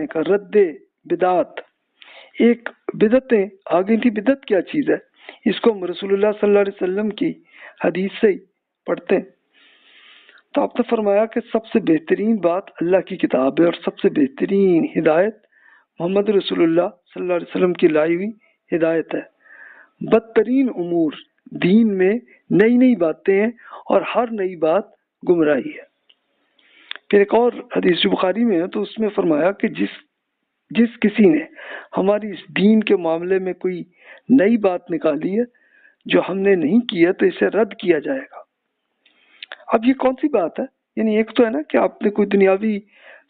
کرنے کا، رد بدعات. ایک بدعتیں آ گئی تھی. بدعت کیا چیز ہے؟ اس کو ہم رسول اللہ صلی اللہ علیہ وسلم کی حدیث سے ہی پڑھتے ہیں. تو آپ نے فرمایا کہ سب سے بہترین بات اللہ کی کتاب ہے، اور سب سے بہترین ہدایت محمد رسول اللہ صلی اللہ علیہ وسلم کی لائی ہوئی ہدایت ہے. بدترین امور دین میں نئی نئی باتیں ہیں، اور ہر نئی بات گمراہی ہے. پھر ایک اور حدیث بخاری میں ہے، تو اس میں فرمایا کہ جس کسی نے ہماری اس دین کے معاملے میں کوئی نئی بات نکالی ہے جو ہم نے نہیں کی ہے، تو اسے رد کیا جائے گا. اب یہ کون سی بات ہے؟ یعنی ایک تو ہے نا کہ آپ نے کوئی دنیاوی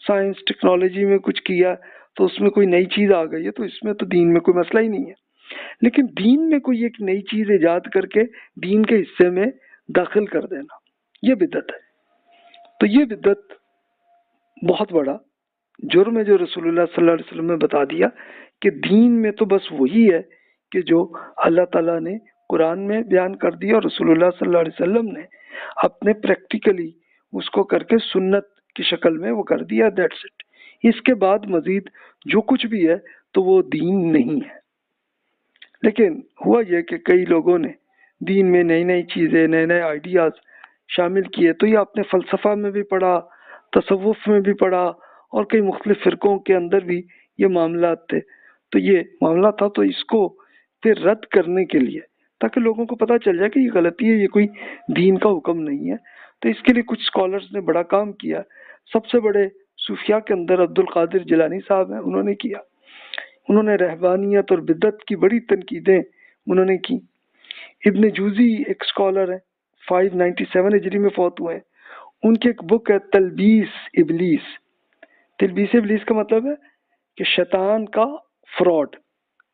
سائنس ٹیکنالوجی میں کچھ کیا تو اس میں کوئی نئی چیز آ گئی ہے، تو اس میں تو دین میں کوئی مسئلہ ہی نہیں ہے. لیکن دین میں کوئی ایک نئی چیز ایجاد کر کے دین کے حصے میں داخل کر دینا، یہ بدعت ہے. تو یہ بدعت بہت بڑا جرم ہے جو رسول اللہ صلی اللہ علیہ وسلم نے بتا دیا کہ دین میں تو بس وہی ہے کہ جو اللہ تعالیٰ نے قرآن میں بیان کر دیا، اور رسول اللہ صلی اللہ علیہ وسلم نے اپنے پریکٹیکلی اس کو کر کے سنت کی شکل میں وہ کر دیا. That's it. اس کے بعد مزید جو کچھ بھی ہے تو وہ دین نہیں ہے. لیکن ہوا یہ کہ کئی لوگوں نے دین میں نئی نئی چیزیں، نئے نئے آئیڈیاز شامل کیے. تو یہ آپ نے فلسفہ میں بھی پڑھا، تصوف میں بھی پڑھا، اور کئی مختلف فرقوں کے اندر بھی یہ معاملات تھے. تو یہ معاملہ تھا، تو اس کو پھر رد کرنے کے لیے، تاکہ لوگوں کو پتہ چل جائے کہ یہ غلطی ہے، یہ کوئی دین کا حکم نہیں ہے، تو اس کے لیے کچھ اسکالرز نے بڑا کام کیا. سب سے بڑے صوفیاء کے اندر عبد القادر جیلانی صاحب ہیں، انہوں نے کیا. انہوں نے رہبانیت اور بدعت کی بڑی تنقیدیں انہوں نے کی. ابن جوزی ایک اسکالر ہیں، 597 ہجری میں فوت ہوئے ہیں. ان کی ایک بک ہے تلبیس ابلیس. تلبیس ابلیس کا مطلب ہے کہ شیطان کا فراڈ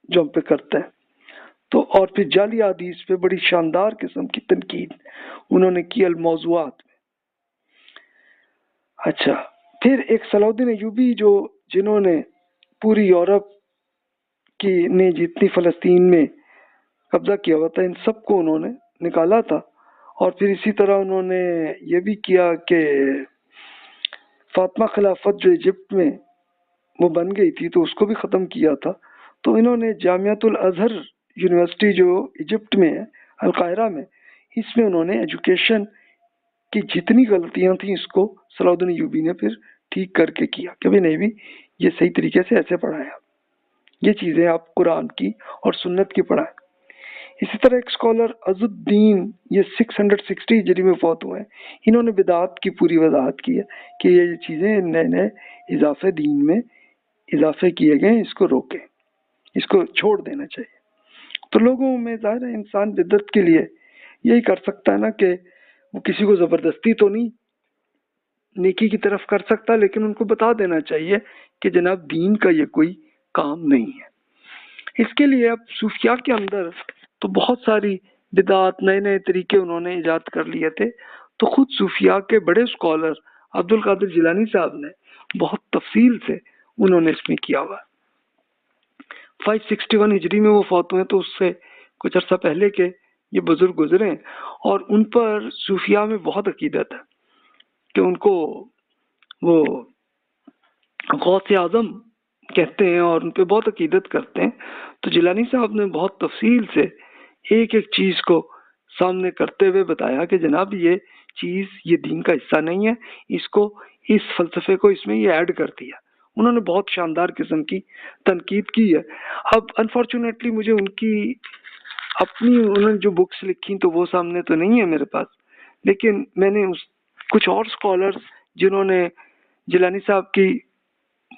جو ہم پہ کرتے ہیں. تو اور پھر جعلی حدیث پہ بڑی شاندار قسم کی تنقید انہوں نے کی الموضوعات میں. اچھا، پھر ایک صلاح الدین ایوبی جنہوں نے پوری یورپ کی نے جتنی فلسطین میں قبضہ کیا ہوا تھا، ان سب کو انہوں نے نکالا تھا. اور پھر اسی طرح انہوں نے یہ بھی کیا کہ فاطمہ خلافت جو ایجپٹ میں وہ بن گئی تھی تو اس کو بھی ختم کیا تھا. تو انہوں نے جامعۃ الازہر یونیورسٹی جو ایجپٹ میں ہے، القاہرہ میں، اس میں انہوں نے ایجوکیشن کی جتنی غلطیاں تھیں اس کو صلاح الدین ایوبی نے پھر ٹھیک کر کے کیا کہ بھی نہیں بھی یہ صحیح طریقے سے ایسے پڑھائیں، یہ چیزیں آپ قرآن کی اور سنت کی پڑھائیں. اسی طرح ایک اسکالر عز الدین، یہ 660 ہجری میں فوت ہوئے ہیں. انہوں نے بدعات کی پوری وضاحت کی ہے کہ یہ چیزیں نئے نئے اضافے دین میں اضافے کیے گئے ہیں، اس کو روکیں، اس کو چھوڑ دینا چاہیے. تو لوگوں میں ظاہر ہے انسان بدعت کے لیے یہی کر سکتا ہے نا کہ وہ کسی کو زبردستی تو نہیں نیکی کی طرف کر سکتا، لیکن ان کو بتا دینا چاہیے کہ جناب دین کا یہ کوئی کام نہیں ہے. اس کے لیے اب صوفیاء کے اندر تو بہت ساری بدعات، نئے نئے طریقے انہوں نے ایجاد کر لیے تھے. تو خود صوفیاء کے بڑے اسکالر عبد القادر جیلانی صاحب نے بہت تفصیل سے انہوں نے اس میں کیا ہوا. 561 ہجری میں وہ فوت ہوئے، تو اس سے کچھ عرصہ پہلے کے یہ بزرگ گزرے ہیں. اور ان پر صوفیاء میں بہت عقیدت ہے کہ ان کو وہ غوث اعظم کہتے ہیں اور ان پہ بہت عقیدت کرتے ہیں. تو جیلانی صاحب نے بہت تفصیل سے ایک ایک چیز کو سامنے کرتے ہوئے بتایا کہ جناب یہ چیز یہ دین کا حصہ نہیں ہے، اس کو، اس فلسفے کو اس میں یہ ایڈ کر دیا. انہوں نے بہت شاندار قسم کی تنقید کی ہے. اب انفارچونیٹلی مجھے ان کی اپنی انہوں نے جو بکس لکھی تو وہ سامنے تو نہیں ہے میرے پاس، لیکن میں نے کچھ اور اسکالرز جنہوں نے جیلانی صاحب کی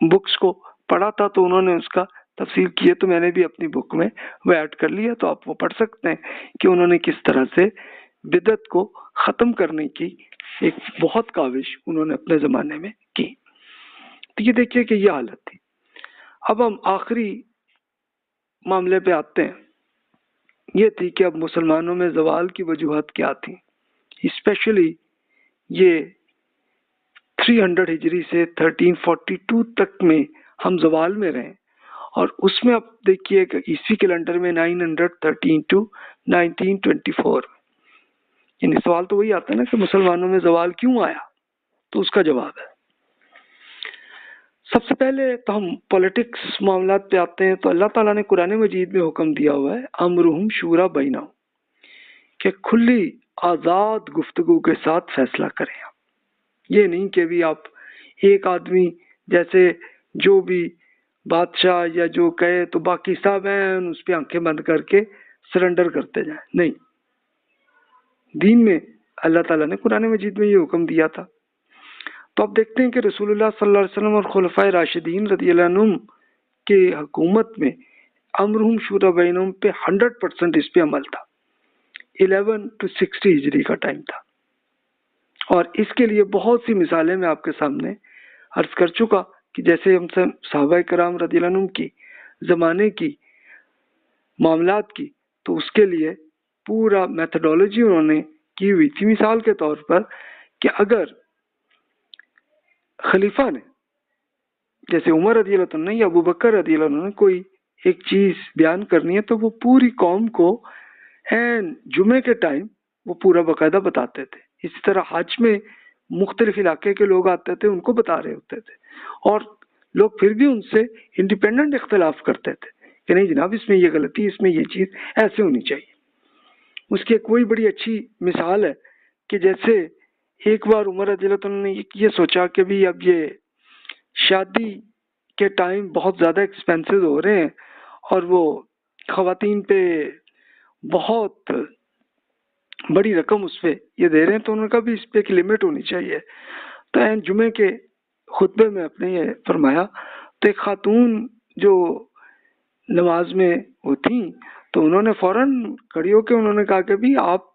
بکس کو پڑھا تھا تو انہوں نے اس کا تفصیل کی ہے، تو میں نے بھی اپنی بک میں وہ ایڈ کر لیا. تو آپ وہ پڑھ سکتے ہیں کہ انہوں نے کس طرح سے بدعت کو ختم کرنے کی ایک بہت کاوش انہوں نے اپنے زمانے میں کی. تو یہ دیکھیے کہ یہ حالت تھی. اب ہم آخری معاملے پہ آتے ہیں. یہ تھی کہ اب مسلمانوں میں زوال کی وجوہات کیا تھیں. اسپیشلی یہ 300 ہجری سے 1342 تک میں ہم زوال میں رہیں، اور اس میں اب دیکھیے کہ عیسوی کیلنڈر میں 913 to 1924. یعنی سوال تو وہی آتا ہے نا کہ مسلمانوں میں زوال کیوں آیا، تو اس کا جواب ہے سب سے پہلے تو ہم پولیٹکس معاملات پہ آتے ہیں، تو اللہ تعالیٰ نے قرآن مجید میں حکم دیا ہوا ہے امرہم شورا بینہم، کہ کھلی آزاد گفتگو کے ساتھ فیصلہ کریں. یہ نہیں کہ بھی آپ ایک آدمی جیسے جو بھی بادشاہ یا جو کہے تو باقی سب ہیں اس پہ آنکھیں بند کر کے سرنڈر کرتے جائیں. نہیں، دین میں اللہ تعالیٰ نے قرآن مجید میں یہ حکم دیا تھا. تو آپ دیکھتے ہیں کہ رسول اللہ صلی اللہ علیہ وسلم اور خلفائے راشدین رضی اللہ عنہم کے حکومت میں امرہم شورا بینہم پہ 100% اس پہ عمل تھا. 11 to 60 ہجری کا ٹائم تھا، اور اس کے لیے بہت سی مثالیں میں آپ کے سامنے عرض کر چکا کہ جیسے ہم سے صحابہ کرام رضی اللہ عنہم کی زمانے کی معاملات کی، تو اس کے لیے پورا میتھڈالوجی انہوں نے کی ہوئی تھی. مثال کے طور پر کہ اگر خلیفہ نے جیسے عمر رضی اللہ عنہ یا ابو بکر رضی اللہ عنہ نے کوئی ایک چیز بیان کرنی ہے، تو وہ پوری قوم کو این جمعے کے ٹائم وہ پورا باقاعدہ بتاتے تھے. اسی طرح حج میں مختلف علاقے کے لوگ آتے تھے، ان کو بتا رہے ہوتے تھے، اور لوگ پھر بھی ان سے انڈیپینڈنٹ اختلاف کرتے تھے کہ نہیں جناب اس میں یہ غلطی، اس میں یہ چیز ایسے ہونی چاہیے. اس کی ایک کوئی بڑی اچھی مثال ہے کہ جیسے ایک بار عمر رضی اللہ عنہ نے یہ سوچا کہ بھی اب یہ شادی کے ٹائم بہت زیادہ ایکسپینسز ہو رہے ہیں اور وہ خواتین پہ بہت بڑی رقم اس پہ یہ دے رہے ہیں، تو انہوں نے کہا بھی اس پہ ایک لمٹ ہونی چاہیے. تو این جمعے کے خطبے میں اپنے یہ فرمایا، تو ایک خاتون جو نماز میں وہ تھیں تو انہوں نے فوراً کھڑی ہو کے انہوں نے کہا کہ بھی آپ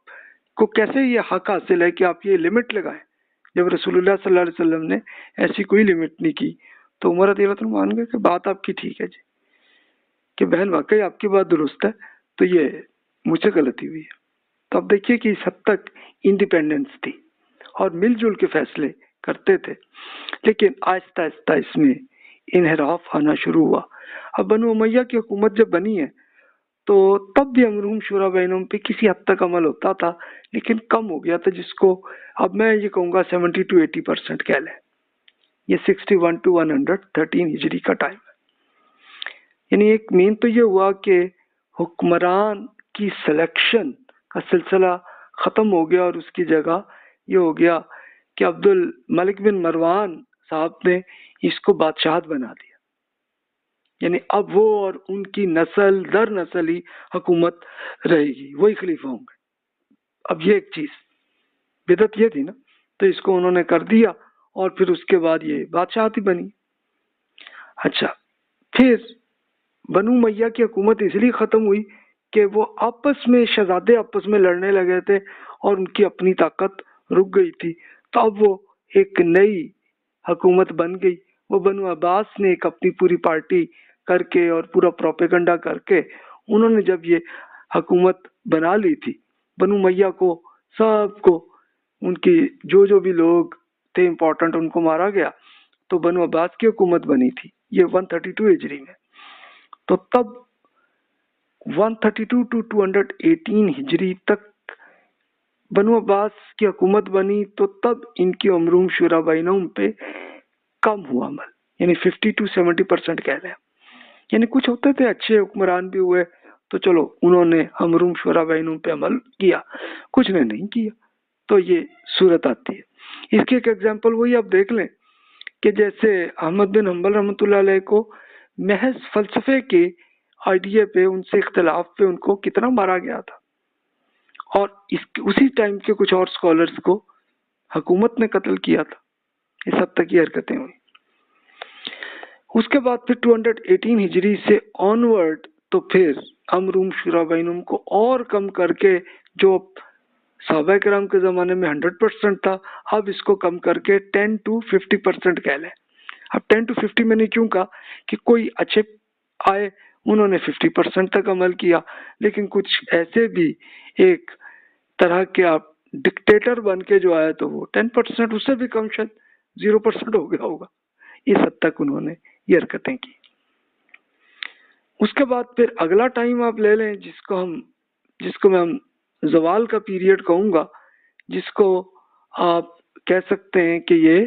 کو کیسے یہ حق حاصل ہے کہ آپ یہ لمٹ لگائیں، جب رسول اللہ صلی اللہ علیہ وسلم نے ایسی کوئی لمٹ نہیں کی. تو عمر رضی اللہ عنہ مان گئے کہ بات آپ کی ٹھیک ہے جی، کہ بہن واقعی آپ کی بات درست ہے، تو یہ مجھ سے غلطی ہوئی ہے. تو اب دیکھیے کہ اس حد تک انڈیپینڈنس تھی اور مل جل کے فیصلے کرتے تھے. لیکن آہستہ آہستہ اس میں انحراف آنا شروع ہوا. اب بنو امیہ کی حکومت جب بنی ہے تو تب بھی امرہم شورا بینہم پہ کسی حد تک عمل ہوتا تھا، لیکن کم ہو گیا تھا، جس کو اب میں یہ کہوں گا 70 to 80% کہہ لیں. یہ 61 to 113 ہجری کا ٹائم ہے. یعنی ایک مین تو یہ ہوا کہ حکمران کی سلیکشن کا سلسلہ ختم ہو گیا، اور اس کی جگہ یہ ہو گیا کہ عبد الملک بن مروان صاحب نے اس کو بادشاہت بنا دیا. یعنی اب وہ اور ان کی نسل در نسل ہی حکومت رہے گی، وہی خلیفہ ہوں گے. اب یہ ایک چیز بدعت یہ تھی نا، تو اس کو انہوں نے کر دیا اور پھر اس کے بعد یہ بادشاہت ہی بنی. اچھا، پھر بنو امیہ کی حکومت اس لیے ختم ہوئی کہ وہ آپس میں شہزادے آپس میں لڑنے لگے تھے اور ان کی اپنی طاقت رک گئی تھی. تو اب وہ ایک نئی حکومت بن گئی. وہ بنو عباس نے ایک اپنی پوری پارٹی کر کے اور پورا پروپیگنڈا کر کے انہوں نے جب یہ حکومت بنا لی تھی، بنو امیہ کو سب کو ان کی جو بھی لوگ تھے امپورٹنٹ ان کو مارا گیا. تو بنو عباس کی حکومت بنی تھی یہ 132 ہجری میں. تو تب 132 to 218 ہجری تک بنو عباس کی حکومت بنی. تو تب ان کی امرہم شورا بینہم پہ کم ہوا عمل، یعنی 50 to 70% کہہ رہے ہیں. یعنی کچھ ہوتے تھے اچھے حکمران بھی ہوئے تو چلو انہوں نے امرہم شورا بینہم پہ عمل کیا، کچھ نے نہیں کیا. تو یہ صورت آتی ہے. اس کی ایک ایگزامپل وہی آپ دیکھ لیں کہ جیسے احمد بن حنبل رحمۃ اللہ علیہ کو محض فلسفے کے آئیڈیا پہ، ان سے اختلاف پہ ان کو کتنا مارا گیا تھا، اور اسی ٹائم کے کچھ اور اسکالرس کو حکومت نے قتل کیا تھا. اس حد تک یہ حرکتیں ہوئی. اس کے بعد پھر 218 ہجری سے آنورڈ تو پھر امرہم شورا بینہم کو اور کم کر کے، جو صحابہ کرام کے زمانے میں 100% تھا، اب اس کو کم کر کے 10 to 50% کہہ لیں. اب 10 to 50 میں نے کیوں کہا کہ کوئی اچھے آئے انہوں نے 50% تک عمل کیا، لیکن کچھ ایسے بھی ایک طرح کے آپ ڈکٹیٹر بن کے جو آئے تو وہ 10%، اس سے بھی کم شاید 0% ہو گیا ہوگا. اس حد تک انہوں نے یہ حرکتیں کی. اس کے بعد پھر اگلا ٹائم آپ لے لیں جس کو میں زوال کا پیریڈ کہوں گا، جس کو آپ کہہ سکتے ہیں کہ یہ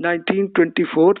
1924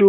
to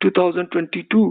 2022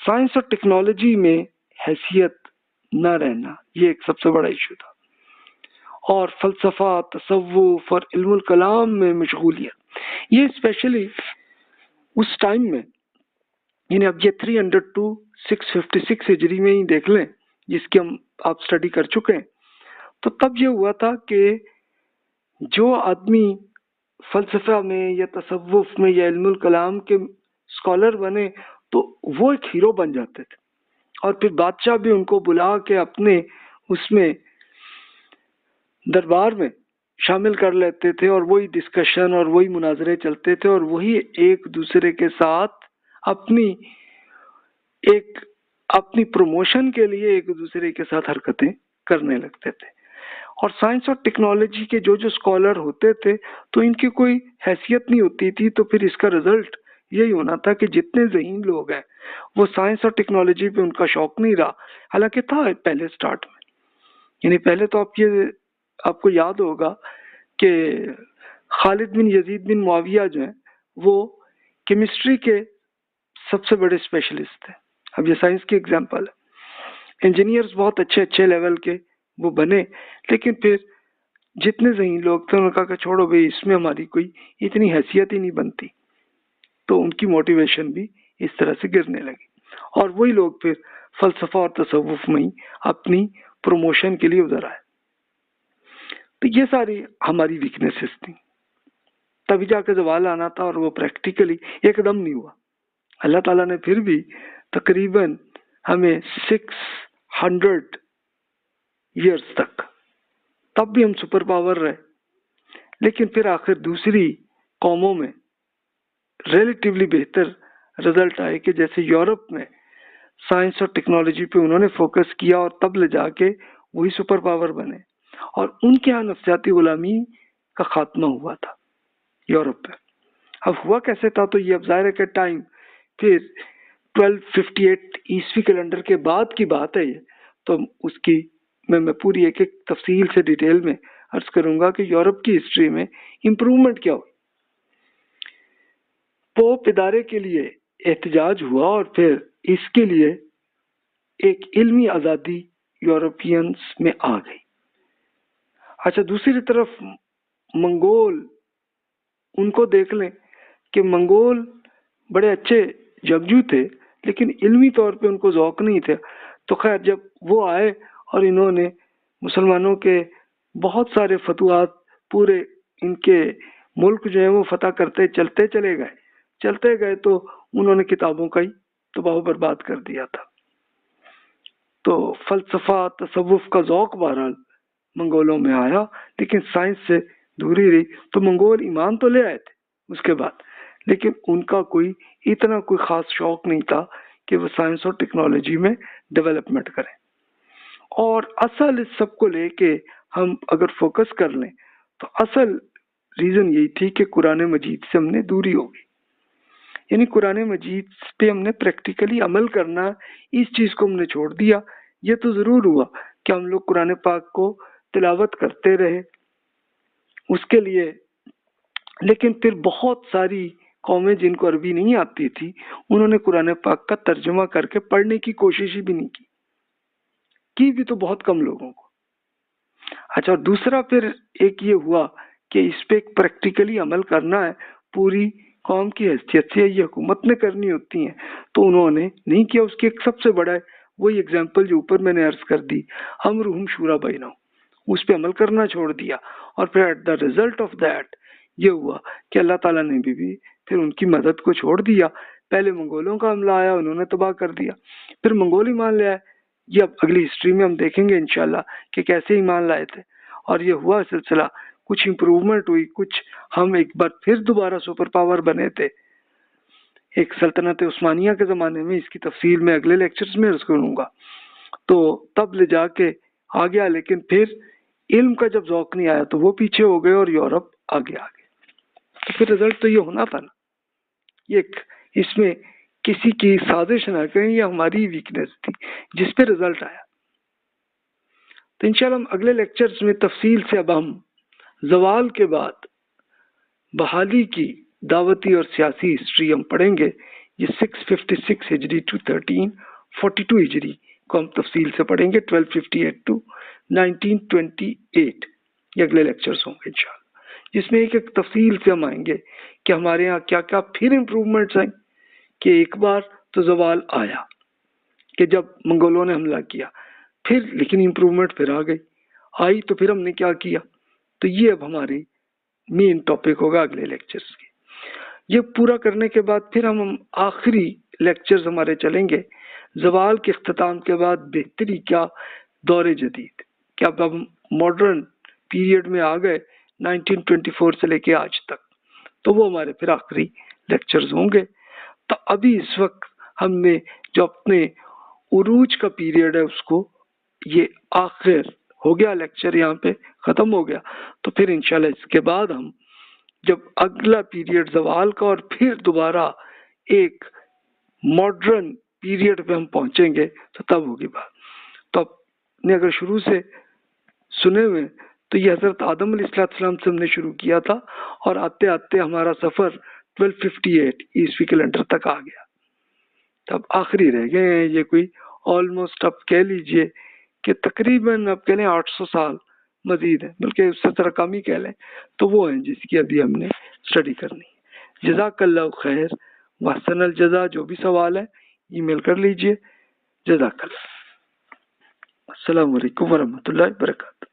سائنس اور ٹیکنالوجی میں حیثیت نہ رہنا یہ ایک سب سے بڑا ایشو تھا، اور فلسفہ، تصوف اور علم الکلام میں مشغولیت، یہ اسپیشلی اس ٹائم میں، یعنی اب یہ 300 to 656 ہجری میں ہی دیکھ لیں جس کی آپ اسٹڈی کر چکے ہیں، تو تب یہ ہوا تھا کہ جو آدمی فلسفہ میں یا تصوف میں یا علم الکلام کے اسکالر بنے تو وہ ایک ہیرو بن جاتے تھے، اور پھر بادشاہ بھی ان کو بلا کے اپنے اس میں دربار میں شامل کر لیتے تھے، اور وہی ڈسکشن اور وہی مناظرے چلتے تھے، اور وہی ایک دوسرے کے ساتھ اپنی پروموشن کے لیے ایک دوسرے کے ساتھ حرکتیں کرنے لگتے تھے۔ اور سائنس اور ٹیکنالوجی کے جو اسکالر ہوتے تھے تو ان کی کوئی حیثیت نہیں ہوتی تھی، تو پھر اس کا رزلٹ یہی ہونا تھا کہ جتنے ذہین لوگ ہیں وہ سائنس اور ٹیکنالوجی پہ ان کا شوق نہیں رہا، حالانکہ تھا پہلے سٹارٹ میں، یعنی پہلے تو آپ کو یاد ہوگا کہ خالد بن یزید بن معاویہ جو ہیں وہ کیمسٹری کے سب سے بڑے اسپیشلسٹ تھے۔ اب یہ سائنس کی ایگزامپل ہے، انجینئرز بہت اچھے لیول کے وہ بنے، لیکن پھر جتنے ذہین لوگ تھے انہوں نے کہا کہ چھوڑو بھائی اس میں ہماری کوئی اتنی حیثیت ہی نہیں بنتی، تو ان کی موٹیویشن بھی اس طرح سے گرنے لگی، اور وہی لوگ پھر فلسفہ اور تصوف میں ہی اپنی پروموشن کے لیے ادھر آئے۔ تو یہ ساری ہماری ویکنیسز تھیں، تبھی جا کے زوال آنا تھا، اور وہ پریکٹیکلی ایک دم نہیں ہوا۔ اللہ تعالیٰ نے پھر بھی تقریباً ہمیں 600 ایئرز تک، تب بھی ہم سپر پاور رہے، لیکن پھر آخر دوسری قوموں میں ریلیٹیولی بہتر رزلٹ آئے، کہ جیسے یورپ میں سائنس اور ٹیکنالوجی پہ انہوں نے فوکس کیا اور تب لے جا کے وہی سپر پاور بنے، اور ان کے یہاں نفسیاتی غلامی کا خاتمہ ہوا تھا یورپ پہ۔ اب ہوا کیسے تھا؟ تو یہ اب ظاہر ہے کہ ٹائم پھر 1258 عیسوی کیلنڈر کے بعد کی بات ہے، یہ تو اس کی میں پوری ایک تفصیل سے ڈیٹیل میں عرض کروں گا کہ یورپ کی ہسٹری میں امپرومنٹ کیا ہوئی۔ پوپ ادارے کے لیے احتجاج ہوا، اور پھر اس کے لیے ایک علمی آزادی یورپینز میں آ گئی۔ اچھا، دوسری طرف منگول، ان کو دیکھ لیں کہ منگول بڑے اچھے جنگجو تھے، لیکن علمی طور پہ ان کو ذوق نہیں تھا، تو خیر جب وہ آئے اور انہوں نے مسلمانوں کے بہت سارے فتوحات پورے ان کے ملک جو ہیں وہ فتح کرتے چلتے گئے تو انہوں نے کتابوں کا ہی تباہ و برباد کر دیا تھا۔ تو فلسفہ تصوف کا ذوق بہرحال منگولوں میں آیا، لیکن سائنس سے دوری رہی، تو منگول ایمان تو لے آئے تھے اس کے بعد، لیکن ان کا اتنا کوئی خاص شوق نہیں تھا کہ وہ سائنس اور ٹیکنالوجی میں ڈیولپمنٹ کریں۔ اور اصل اس سب کو لے کے ہم اگر فوکس کر لیں تو اصل ریزن یہی تھی کہ قرآن مجید سے ہم نے دوری ہوگی، یعنی قرآن مجید پہ ہم نے پریکٹیکلی عمل کرنا، اس چیز کو ہم نے چھوڑ دیا۔ یہ تو ضرور ہوا کہ ہم لوگ قرآن پاک کو تلاوت کرتے رہے اس کے لیے، لیکن پھر بہت ساری قومیں جن کو عربی نہیں آتی تھی انہوں نے قرآن پاک کا ترجمہ کر کے پڑھنے کی کوشش بھی نہیں کی بھی تو بہت کم لوگوں کو۔ اچھا، اور دوسرا پھر ایک یہ ہوا کہ اس پہ پریکٹیکلی عمل کرنا ہے، پوری قوم کی حیثیت سے یہ حکومت نے کرنی ہوتی ہیں، تو انہوں نے نہیں کیا۔ اس کی ایک سب سے بڑا ہے وہی ایگزامپل جو اوپر میں نے عرض کر دی، امرہم شورا بینہم، اس پہ عمل کرنا چھوڑ دیا، اور پھر at the result of that یہ ہوا کہ اللہ تعالیٰ نے بھی پھر ان کی مدد کو چھوڑ دیا۔ پہلے منگولوں کا حملہ آیا، انہوں نے تباہ کر دیا، پھر منگول ایمان لے آئے۔ یہ اب اگلی ہسٹری میں ہم دیکھیں گے انشاءاللہ کہ کیسے ایمان لائے تھے، اور یہ ہوا سلسلہ، کچھ امپروومنٹ ہوئی، کچھ ہم ایک بار پھر دوبارہ سپر پاور بنے تھے ایک سلطنت عثمانیہ کے زمانے میں۔ اس کی تفصیل میں اگلے لیکچرز میں عرض کروں گا، تو تب لے جا کے آ گیا، لیکن پھر علم کا جب ذوق نہیں آیا تو وہ پیچھے ہو گئے اور یورپ آگے آ گئے۔ تو پھر رزلٹ تو یہ ہونا تھا نا، یہ اس میں کسی کی سازش نہ کہیں، یہ ہماری ویکنیس تھی جس پہ رزلٹ آیا۔ تو انشاءاللہ ہم اگلے لیکچرز میں تفصیل سے اب ہم زوال کے بعد بحالی کی دعوتی اور سیاسی ہسٹری ہم پڑھیں گے۔ یہ 656 ہجری ٹو 1342 ہجری کو ہم تفصیل سے پڑھیں گے. 1258 ٹو 1928 یہ اگلے لیکچرز ہوں گے انشاءاللہ، جس میں ایک ایک تفصیل سے ہم آئیں گے کہ ہمارے ہاں کیا کیا پھر امپروومنٹس آئیں. کہ ایک بار تو زوال آیا کہ جب منگولوں نے حملہ کیا، پھر لیکن امپروومنٹ پھر آ گئی، آئی تو پھر ہم نے کیا کیا. تو یہ اب ہماری مین ٹاپک ہوگا اگلے لیکچرز کی. یہ پورا کرنے کے بعد پھر ہم آخری لیکچرز ہمارے چلیں گے زوال کے اختتام کے بعد بہتری کیا دور جدید، کہ اب ہم ماڈرن پیریڈ میں آ گئے 1924 سے لے کے آج تک. تو وہ ہمارے پھر آخری لیکچرز ہوں گے. تو ابھی اس وقت ہم نے جو اپنے عروج کا پیریڈ ہے اس کو یہ آخر ہو گیا، لیکچر یہاں پہ ختم ہو گیا. تو پھر انشاءاللہ اس کے بعد ہم جب اگلا پیریڈ زوال کا اور پھر دوبارہ ایک ماڈرن پیریڈ پہ ہم پہنچیں گے تو تب ہوگی بات. تو آپ نے اگر شروع سے سنے ہوئے تو یہ حضرت آدم علیہ السلام سے ہم نے شروع کیا تھا اور آتے آتے ہمارا سفر 1258 عیسوی کیلنڈر تک آ گیا. تب آخری رہ گئے ہیں یہ کوئی آلموسٹ آپ کہہ لیجئے کہ تقریباً آپ کہہ لیں 800 سال مزید ہے، بلکہ اس سے ذرا کم ہی کہہ لیں. تو وہ ہیں جس کی ابھی ہم نے اسٹڈی کرنی ہے. جزاک اللہ خیر واحسن الجزا. جو بھی سوال ہے ای میل کر لیجئے. جزاک اللہ. السلام علیکم ورحمۃ اللہ وبرکاتہ.